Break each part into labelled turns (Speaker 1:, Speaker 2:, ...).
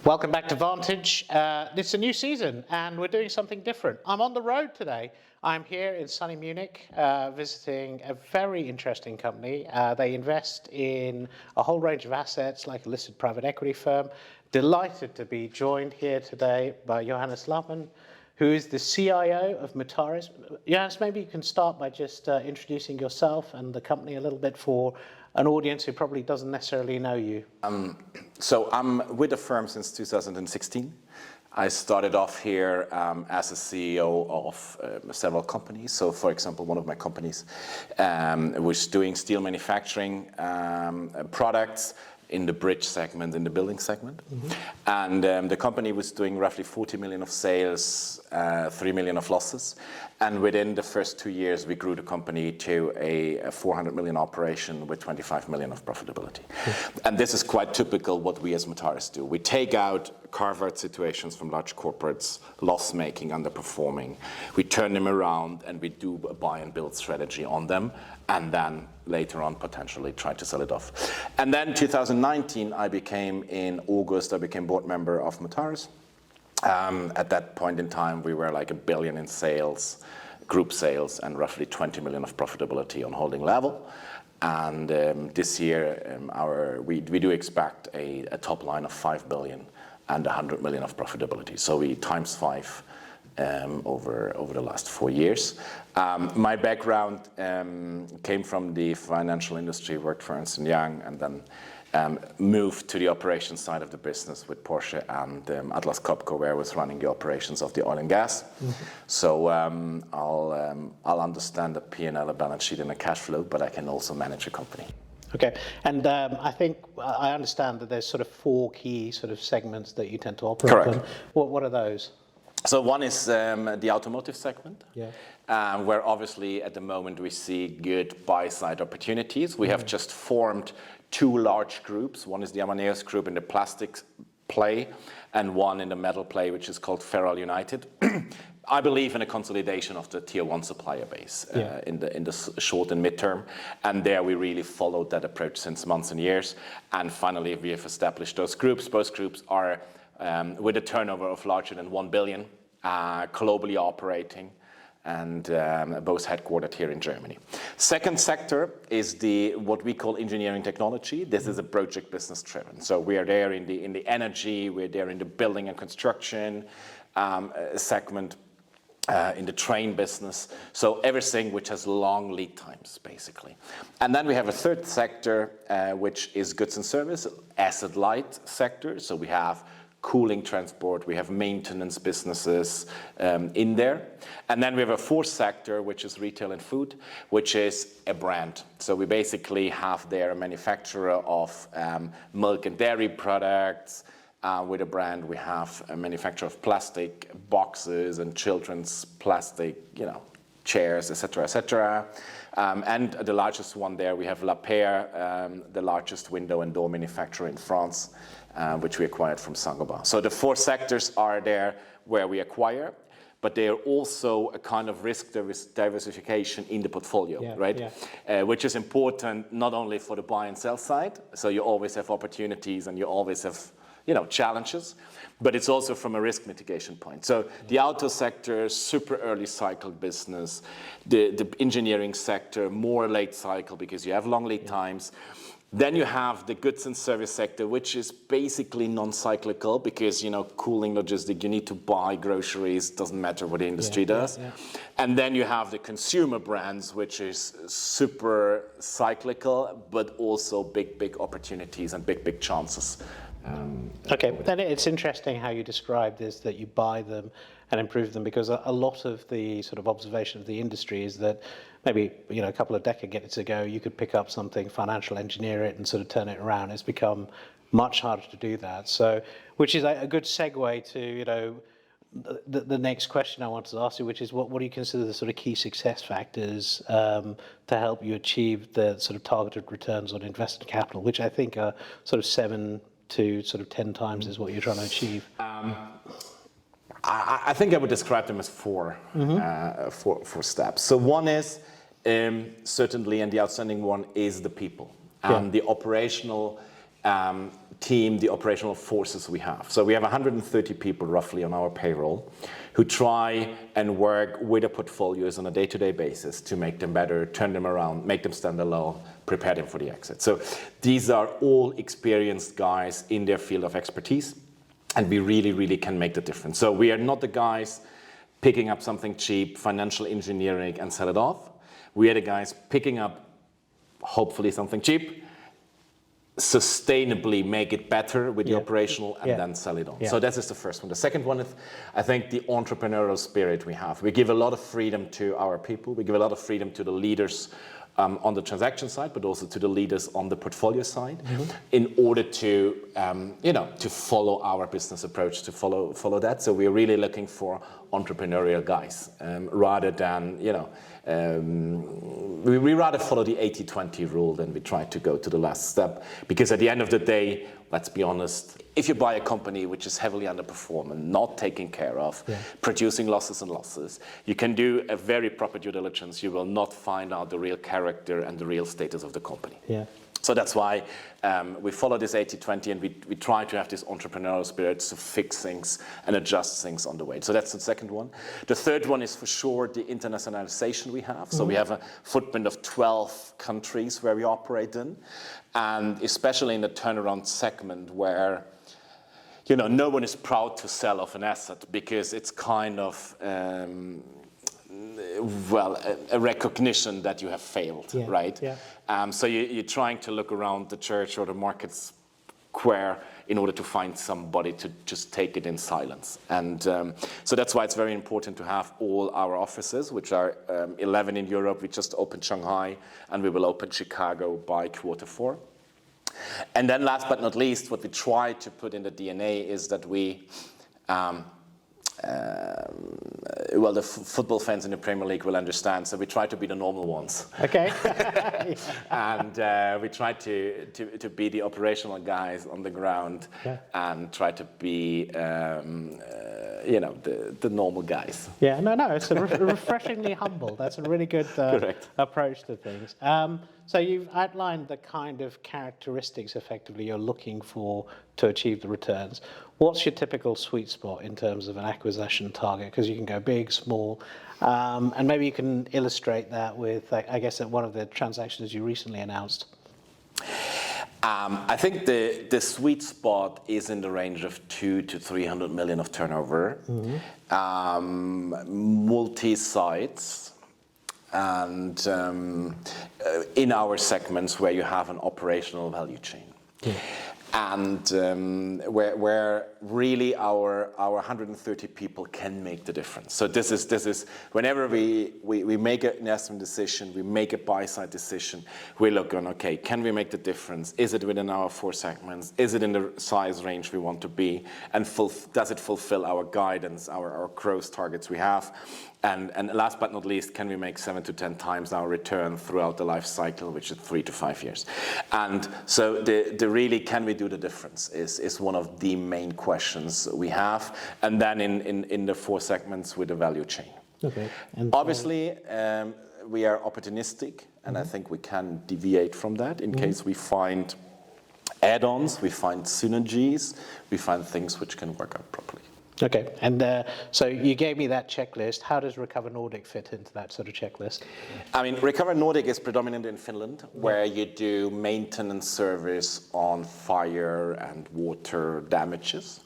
Speaker 1: Welcome back to Vantage. It's a new season and we're doing something different. I'm on the road today. I'm here in sunny Munich visiting a very interesting company. They invest in a whole range of assets like a listed private equity firm. Delighted to be joined here today by Johannes Laumann, who is the CIO of Mutares. Johannes, maybe you can start by just introducing yourself and the company a little bit for an audience who probably doesn't necessarily know you.
Speaker 2: So I'm with the firm since 2016. I started off here as a CEO of several companies. So for example, one of my companies was doing steel manufacturing products in the bridge segment, in the building segment. Mm-hmm. And the company was doing roughly 40 million of sales, 3 million of losses. And within the first 2 years, we grew the company to a 400 million operation with 25 million of profitability. Mm-hmm. And this is quite typical what we as Mutares do. We take out, carve out situations from large corporates, loss-making, underperforming. We turn them around and we do a buy and build strategy on them. And then later on, potentially try to sell it off. And then 2019, in August, I became board member of Mutares. At that point in time, we were like $1 billion in sales, group sales, and roughly 20 million of profitability on holding level. And this year, we do expect a top line of 5 billion and 100 million of profitability. So we times 5 over the last 4 years. My background came from the financial industry, worked for Ernst & Young, and then moved to the operations side of the business with Porsche and Atlas Copco, where I was running the operations of the oil and gas. Mm-hmm. So I'll understand the P&L, a balance sheet, and a cash flow, but I can also manage a company.
Speaker 1: Okay, and I think I understand that there's sort of 4 key sort of segments that you tend to operate.
Speaker 2: Correct.
Speaker 1: On. What are those?
Speaker 2: So one is the automotive segment,
Speaker 1: yeah.
Speaker 2: Where obviously at the moment we see good buy-side opportunities. We have just formed 2 large groups. One is the Amaneos group in the plastics play, and one in the metal play, which is called Ferrol United. I believe in a consolidation of the tier 1 supplier base in the short and midterm. And there we really followed that approach since months and years. And finally, we have established those groups. Both groups are with a turnover of larger than 1 billion, globally operating, and both headquartered here in Germany. Second sector is what we call engineering technology. This is a project business driven. So we are there in the energy, we're there in the building and construction segment, in the train business. So everything which has long lead times, basically. And then we have a third sector, which is goods and service, asset light sector. So we have cooling transport, we have maintenance businesses in there. And then we have a fourth sector, which is retail and food, which is a brand. So we basically have there a manufacturer of milk and dairy products. With a brand, we have a manufacturer of plastic boxes and children's plastic, chairs, etc., etc. And the largest one there, we have La Paire, the largest window and door manufacturer in France, which we acquired from Saint-Gobain. So the 4 sectors are there where we acquire, but they are also a kind of risk diversification in the portfolio, right? Yeah. Which is important not only for the buy and sell side, so you always have opportunities and you always have challenges, but it's also from a risk mitigation point. So the auto sector, super early cycle business, the engineering sector, more late cycle because you have long lead times. Then you have the goods and service sector, which is basically non-cyclical because, cooling logistic, you need to buy groceries, doesn't matter what the industry does. Yeah. And then you have the consumer brands, which is super cyclical, but also big opportunities and big chances.
Speaker 1: Okay, then it's interesting how you describe this, that you buy them and improve them, because a lot of the sort of observation of the industry is that maybe a couple of decades ago you could pick up something, financial engineer it and sort of turn it around. It's become much harder to do that. So, which is a good segue to the next question I wanted to ask you, which is what do you consider the sort of key success factors to help you achieve the sort of targeted returns on invested capital, which I think are sort of 7 to sort of 10 times is what you're trying to achieve?
Speaker 2: I think I would describe them as four steps. So one is certainly, and the outstanding one is the people
Speaker 1: Yeah.
Speaker 2: and the operational team, the operational forces we have. So we have 130 people roughly on our payroll who try and work with the portfolios on a day-to-day basis to make them better, turn them around, make them stand alone, prepare them for the exit. So these are all experienced guys in their field of expertise, and we really, really can make the difference. So we are not the guys picking up something cheap, financial engineering, and sell it off. We are the guys picking up, hopefully, something cheap, sustainably make it better with the operational, and then sell it on. So that is the first one. The second one is, I think, the entrepreneurial spirit we have. We give a lot of freedom to our people. We give a lot of freedom to the leaders on the transaction side, but also to the leaders on the portfolio side, in order to, to follow our business approach, to follow that. So we're really looking for entrepreneurial guys, rather than, we rather follow the 80-20 rule than we try to go to the last step. Because at the end of the day, let's be honest, if you buy a company which is heavily underperforming, not taken care of, producing losses, you can do a very proper due diligence. You will not find out the real character and the real status of the company.
Speaker 1: Yeah.
Speaker 2: So that's why we follow this 80-20, and we try to have this entrepreneurial spirit to fix things and adjust things on the way. So that's the second one. The third one is for sure the internationalisation we have. So we have a footprint of 12 countries where we operate in, and especially in the turnaround segment where no one is proud to sell off an asset because it's kind of a recognition that you have failed, right? Yeah. So you're trying to look around the church or the market square in order to find somebody to just take it in silence. And so that's why it's very important to have all our offices, which are 11 in Europe. We just opened Shanghai, and we will open Chicago by Q4. And then last but not least, what we try to put in the DNA is that we the football fans in the Premier League will understand. So we try to be the normal ones. Okay. And we try to be the operational guys on the ground, and try to be, the normal guys.
Speaker 1: Yeah, no, it's refreshingly humble. That's a really good approach to things. So you've outlined the kind of characteristics, effectively, you're looking for to achieve the returns. What's your typical sweet spot in terms of an acquisition target? Because you can go big, small, and maybe you can illustrate that with, I guess, one of the transactions you recently announced.
Speaker 2: I think the sweet spot is in the range of 200 to 300 million of turnover, multi-sites, and in our segments where you have an operational value chain. And where really our 130 people can make the difference. So this is whenever we make an investment decision, we make a buy-side decision, we look on, okay, can we make the difference? Is it within our 4 segments? Is it in the size range we want to be? And does it fulfill our guidance, our growth targets we have? And last but not least, can we make 7 to 10 times our return throughout the life cycle, which is 3 to 5 years? And so the really can we do the difference is one of the main questions we have. And then in the 4 segments with the value chain. Okay. And obviously, we are opportunistic, and I think we can deviate from that in case we find add-ons, we find synergies, we find things which can work out properly.
Speaker 1: Okay, and so you gave me that checklist. How does Recover Nordic fit into that sort of checklist?
Speaker 2: I mean, Recover Nordic is predominant in Finland, where you do maintenance service on fire and water damages.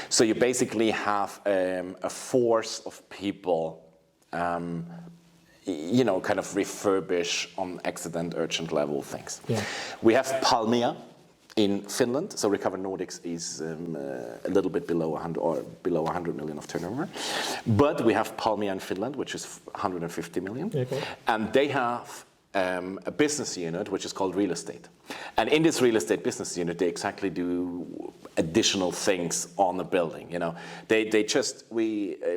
Speaker 2: So you basically have a force of people, kind of refurbish on accident, urgent level things. Yeah. We have Palmia in Finland, so Recover Nordics is a little bit below 100 million of turnover. But we have Palmia in Finland, which is 150 million. Okay. And they have a business unit which is called real estate. And in this real estate business unit, they exactly do additional things on the building.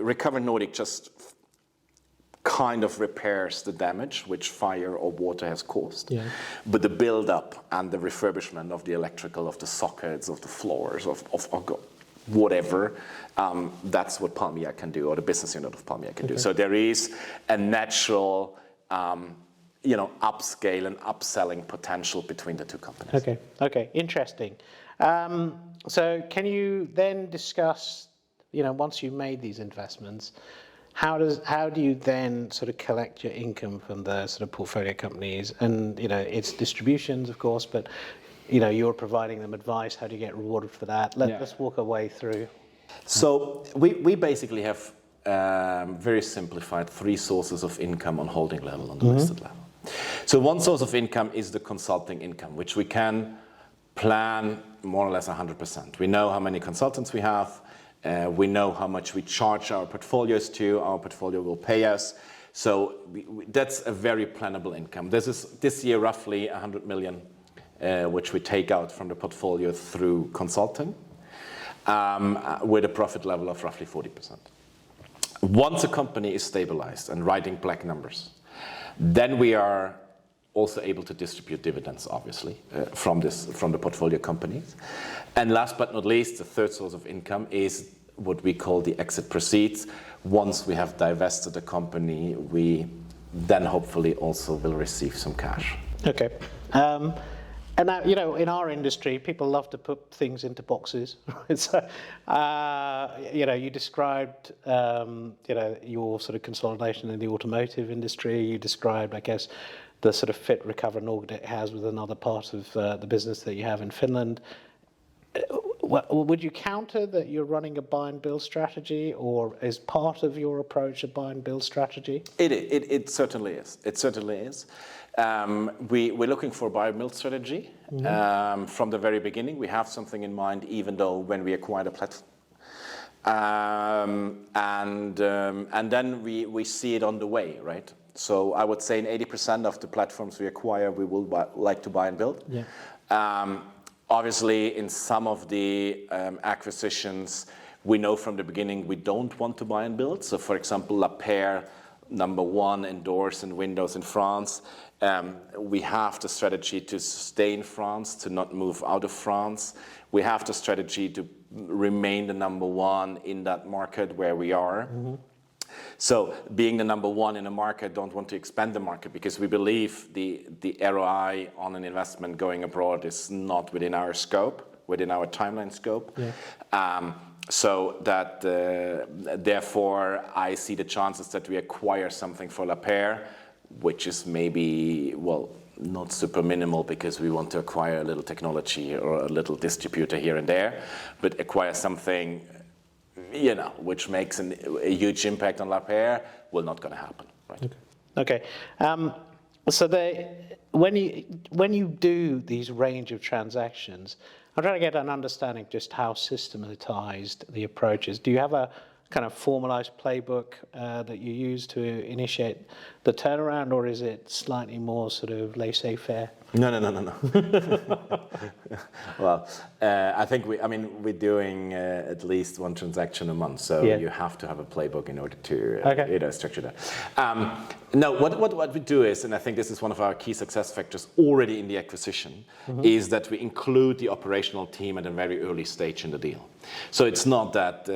Speaker 2: Recover Nordic just kind of repairs the damage which fire or water has caused. Yeah. But the build-up and the refurbishment of the electrical, of the sockets, of the floors, of whatever, that's what Palmia can do, or the business unit of Palmia can do. So there is a natural upscale and upselling potential between the two companies.
Speaker 1: Okay, interesting. So can you then discuss, once you've made these investments, how do you then sort of collect your income from the sort of portfolio companies? And it's distributions, of course, but you're providing them advice. How do you get rewarded for that? Let's walk our way through.
Speaker 2: So we basically have very simplified 3 sources of income on holding level, on the listed level. So one source of income is the consulting income, which we can plan more or less 100%. We know how many consultants we have. We know how much we charge our portfolios to. Our portfolio will pay us. So that's a very plannable income. This year roughly 100 million, which we take out from the portfolio through consulting, with a profit level of roughly 40%. Once a company is stabilized and writing black numbers, then we are also able to distribute dividends, obviously, from the portfolio companies. And last but not least, the third source of income is what we call the exit proceeds. Once we have divested the company, we then hopefully also will receive some cash.
Speaker 1: Okay. And now, in our industry, people love to put things into boxes. So, you described, your sort of consolidation in the automotive industry. You described, I guess, the sort of fit, recover, and audit it has with another part of the business that you have in Finland. Would you counter that you're running a buy and build strategy, or is part of your approach a buy and build strategy?
Speaker 2: It certainly is. It certainly is. We're looking for a buy and build strategy from the very beginning. We have something in mind, even though when we acquired a platform. And then we see it on the way, right? So I would say in 80% of the platforms we acquire, we will like to buy and build. Yeah. Obviously, in some of the acquisitions, we know from the beginning we don't want to buy and build. So, for example, Lapeyre, number 1 in doors and windows in France. We have the strategy to stay in France, to not move out of France. We have the strategy to remain the number 1 in that market where we are. Mm-hmm. So being the number 1 in a market, don't want to expand the market because we believe the ROI on an investment going abroad is not within our scope, within our timeline scope. Yeah. So that therefore I see the chances that we acquire something for Lapeyre, which is maybe, not super minimal because we want to acquire a little technology or a little distributor here and there, but acquire something which makes a huge impact on Lapeyre, will not going to happen. Right?
Speaker 1: Okay. So when you do these range of transactions, I'm trying to get an understanding of just how systematized the approach is. Do you have a kind of formalized playbook that you use to initiate the turnaround, or is it slightly more sort of laissez-faire?
Speaker 2: No. Well, I think we're doing at least 1 transaction a month, so you have to have a playbook in order to structure that. No, what we do is, and I think this is one of our key success factors already in the acquisition, is that we include the operational team at a very early stage in the deal. So it's not that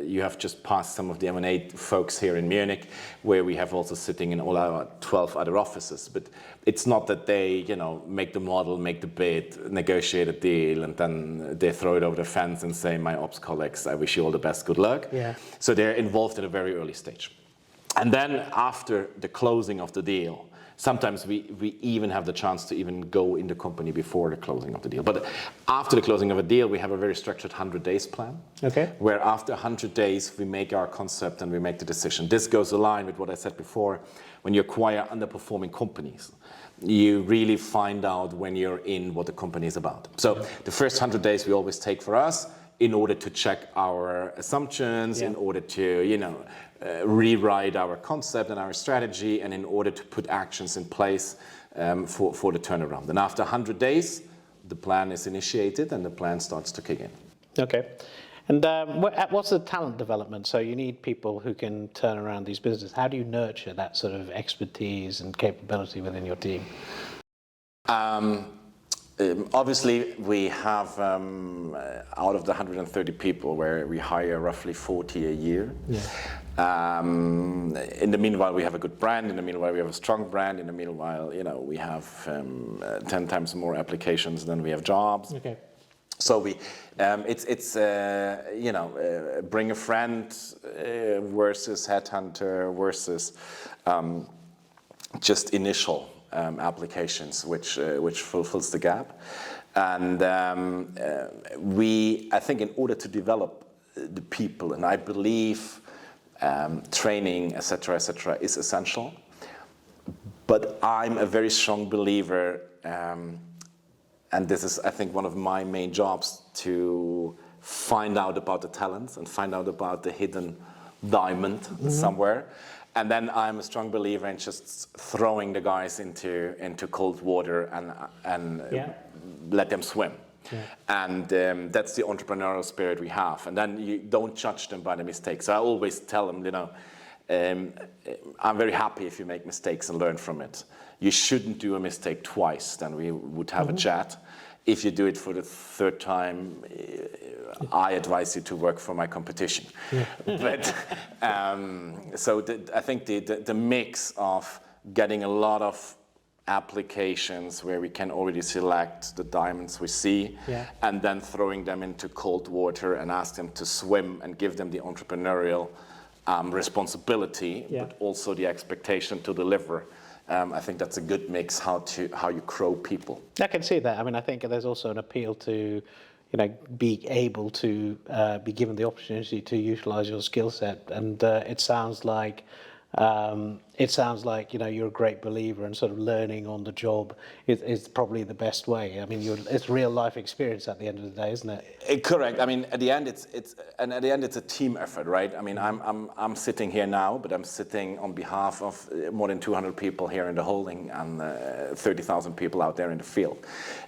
Speaker 2: you have just passed some of the M&A folks here in Munich, where we have also sitting in all our 12 other offices, but it's not that they, make the model, make the bid, negotiate a deal, and then they throw it over the fence and say, my ops colleagues, I wish you all the best, good luck. Yeah. So they're involved at a very early stage. And then after the closing of the deal, sometimes we even have the chance to even go in the company before the closing of the deal. But after the closing of a deal, we have a very structured 100 days plan. Okay. Where after 100 days, we make our concept and we make the decision. This goes aligned with what I said before. When you acquire underperforming companies, you really find out when you're in what the company is about. So the first 100 days we always take for us in order to check our assumptions, in order to, rewrite our concept and our strategy, and in order to put actions in place for the turnaround. And after 100 days, the plan is initiated and the plan starts to kick in. Okay. And what's the talent development? So you need people who can turn around these businesses. How do you nurture that sort of expertise and capability within your team? Obviously, we have, out of the 130 people, where we hire roughly 40 a year.
Speaker 1: Yeah.
Speaker 2: In the meanwhile, we have a good brand. In the meanwhile, we have a strong brand. In the meanwhile, we have 10 times more applications than we have jobs.
Speaker 1: Okay.
Speaker 2: So it's bring a friend versus headhunter versus just initial applications, which fulfills the gap. And I think in order to develop the people, and I believe training, etc., is essential. But I'm a very strong believer, and this is, I think, one of my main jobs, to find out about the talents and find out about the hidden diamond somewhere. And then I'm a strong believer in just throwing the guys into cold water and let them swim. Yeah. And that's the entrepreneurial spirit we have. And then you don't judge them by the mistakes. So I always tell them, I'm very happy if you make mistakes and learn from it. You shouldn't do a mistake twice, then we would have a chat. If you do it for the third time, I advise you to work for my competition. Yeah. But I think the mix of getting a lot of applications where we can already select the diamonds we see, and then throwing them into cold water and ask them to swim and give them the entrepreneurial responsibility, but also the expectation to deliver. I think that's a good mix how you grow people.
Speaker 1: I can see that. I mean, I think there's also an appeal to, be able to be given the opportunity to utilize your skill set, and it sounds like you're a great believer, and sort of learning on the job is probably the best way. I mean, it's real life experience at the end of the day, isn't it?
Speaker 2: Correct. I mean, at the end it's a team effort, right? I mean, I'm sitting here now, but I'm sitting on behalf of more than 200 people here in the holding and 30,000 people out there in the field.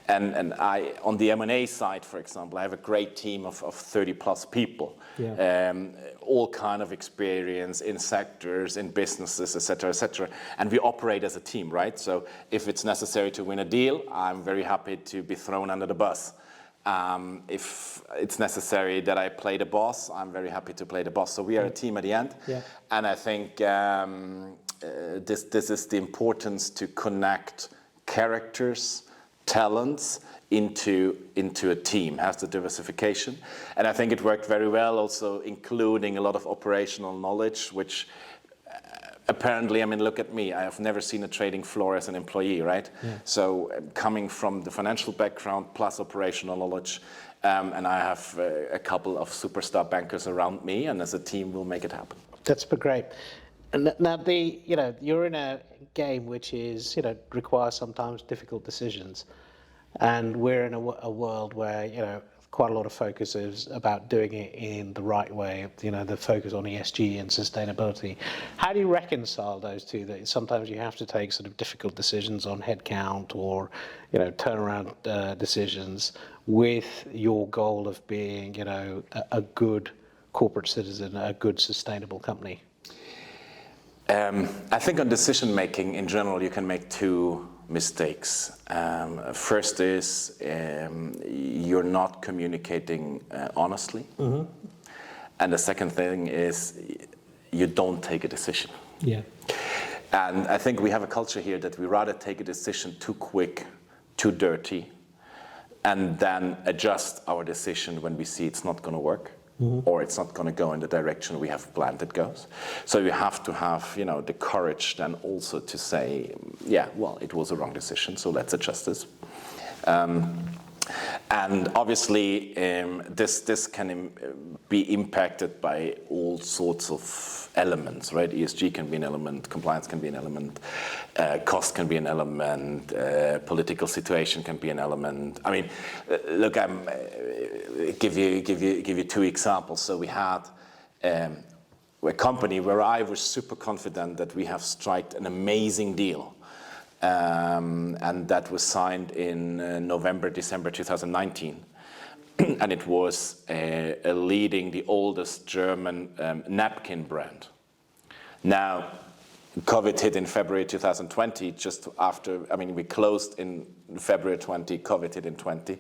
Speaker 2: And I, on the M&A side, for example, I have a great team of 30 plus people. Yeah. All kind of experience in sectors, in businesses, etc., and we operate as a team, right? So if it's necessary to win a deal, I'm very happy to be thrown under the bus. If it's necessary that I play the boss, I'm very happy to play the boss. So we are a team at the end, and I think this is the importance to connect characters, talents into a team, has the diversification. And I think it worked very well, also including a lot of operational knowledge, which apparently, I mean, look at me, I have never seen a trading floor as an employee, right? Yeah. So coming from the financial background plus operational knowledge, and I have a couple of superstar bankers around me, and as a team we'll make it happen.
Speaker 1: That's great. And now you're in a game which is, requires sometimes difficult decisions. And we're in a world where, quite a lot of focus is about doing it in the right way, the focus on ESG and sustainability. How do you reconcile those two? That sometimes you have to take sort of difficult decisions on headcount or, turnaround decisions with your goal of being, a good corporate citizen, a good sustainable company?
Speaker 2: I think on decision making in general, you can make two mistakes. First is you're not communicating honestly. Mm-hmm. And the second thing is you don't take a decision. Yeah. And I think we have a culture here that we rather take a decision too quick, too dirty, and then adjust our decision when we see it's not going to work. Mm-hmm. Or it's not going to go in the direction we have planned it goes. So you have to have, the courage then also to say, it was a wrong decision, so let's adjust this. And obviously, this can be impacted by all sorts of elements, right? ESG can be an element, compliance can be an element, cost can be an element, political situation can be an element. I mean, look, give you two examples. So we had a company where I was super confident that we have struck an amazing deal. And that was signed in November, December 2019. And it was leading the oldest German napkin brand. Now, COVID hit in February 2020, just after, I mean, we closed in February 20, COVID hit in 20.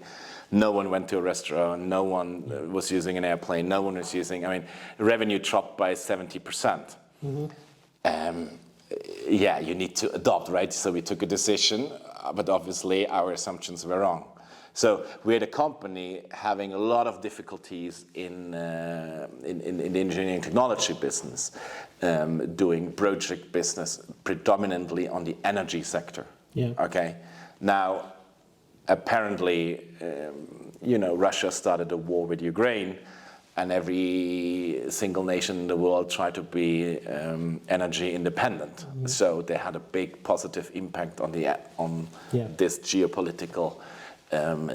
Speaker 2: No one went to a restaurant, no one was using an airplane, no one was using, I mean, revenue dropped by 70%. Yeah, you need to adopt, right? So we took a decision, but obviously our assumptions were wrong. So we're the company having a lot of difficulties in the engineering technology business, doing project business predominantly on the energy sector.
Speaker 1: Yeah.
Speaker 2: Okay. Now, apparently, Russia started a war with Ukraine, and every single nation in the world tried to be energy independent. So they had a big positive impact on this geopolitical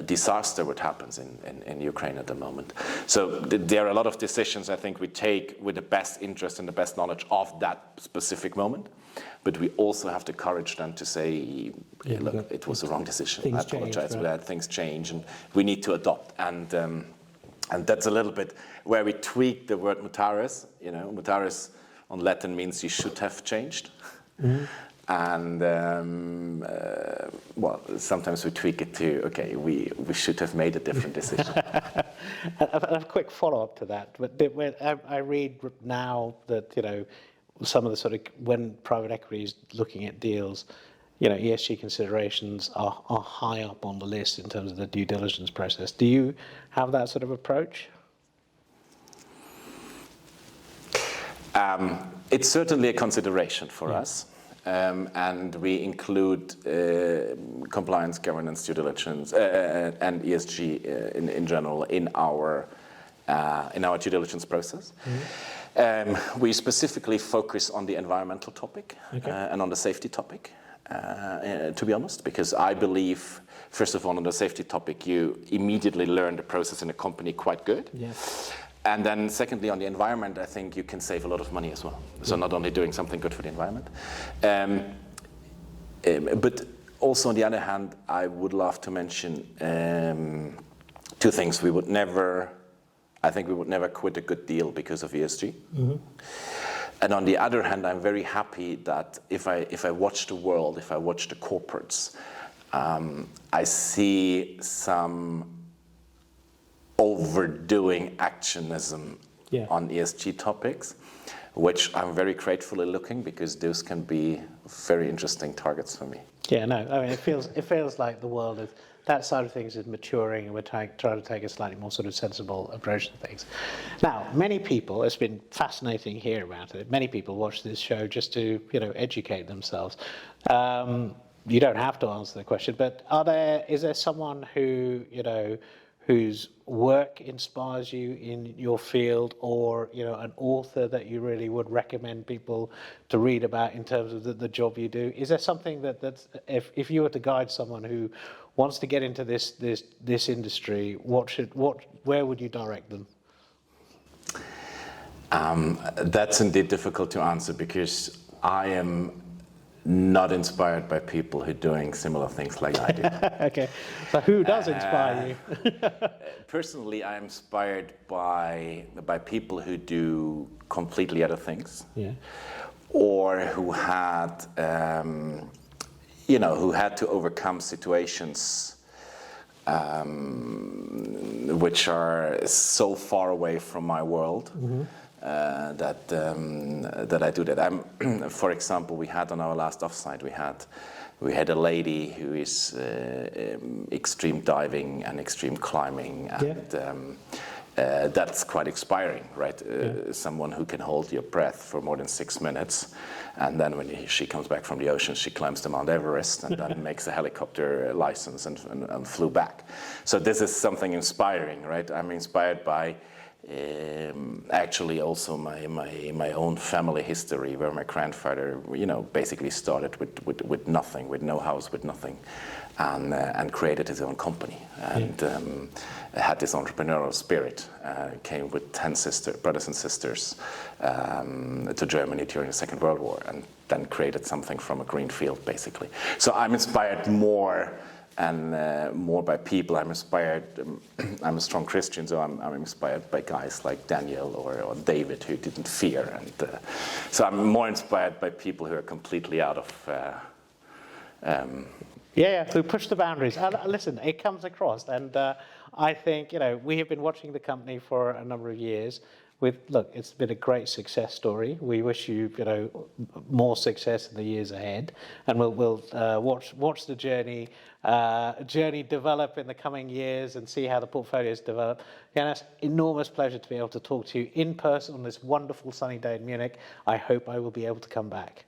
Speaker 2: disaster what happens in Ukraine at the moment. So there are a lot of decisions I think we take with the best interest and the best knowledge of that specific moment. But we also have the courage then to say, look, it was the wrong decision. I apologize for that. Things change and we need to adopt. And that's a little bit where we tweak the word mutares. Mutares on Latin means you should have changed. And well, sometimes we tweak it to, okay, we should have made a different decision.
Speaker 1: A quick follow-up to that. But when I read now that, some of the sort of, when private equity is looking at deals, ESG considerations are high up on the list in terms of the due diligence process. Do you have that sort of approach?
Speaker 2: It's certainly a consideration for us. And we include compliance, governance, due diligence, and ESG in general in our due diligence process. We specifically focus on the environmental topic and on the safety topic, to be honest, because I believe, first of all, on the safety topic, you immediately learn the process in a company quite good. Yes. And then secondly, on the environment, I think you can save a lot of money as well. So not only doing something good for the environment, but also on the other hand, I would love to mention two things. I think we would never quit a good deal because of ESG. And on the other hand, I'm very happy that if I watch the world, if I watch the corporates, I see some overdoing actionism on ESG topics, which I'm very gratefully looking, because those can be very interesting targets for me.
Speaker 1: Yeah, no, I mean, it feels like the world is, that side of things is maturing, and we're trying to take a slightly more sort of sensible approach to things. Now, many people, it's been fascinating hearing about it, many people watch this show just to, educate themselves. You don't have to answer the question, but is there someone who, whose work inspires you in your field, or an author that you really would recommend people to read about in terms of the job you do? Is there something that's if you were to guide someone who wants to get into this industry, where would you direct them?
Speaker 2: That's indeed difficult to answer, because I am not inspired by people who are doing similar things like I do.
Speaker 1: Okay, so who does inspire you?
Speaker 2: Personally, I'm inspired by people who do completely other things, or who had, who had to overcome situations which are so far away from my world. That I do that. For example, we had on our last offsite, we had a lady who is extreme diving and extreme climbing, and that's quite inspiring, right? Someone who can hold your breath for more than 6 minutes, and then when she comes back from the ocean, she climbs to Mount Everest and then makes a helicopter license and flew back. So this is something inspiring, right? I'm inspired by actually also my own family history, where my grandfather, basically started with nothing, with no house, with nothing, and created his own company, and had this entrepreneurial spirit. Came with 10 brothers and sisters to Germany during the Second World War, and then created something from a green field, basically. So I'm inspired more and more by people. I'm inspired. I'm a strong Christian, so I'm inspired by guys like Daniel or David, who didn't fear, and so I'm more inspired by people who are completely out of.
Speaker 1: Who push the boundaries. Listen, it comes across, and I think we have been watching the company for a number of years. Look, it's been a great success story. We wish you more success in the years ahead, and we'll watch the journey develop in the coming years and see how the portfolios develop. Johannes, enormous pleasure to be able to talk to you in person on this wonderful sunny day in Munich. I hope I will be able to come back.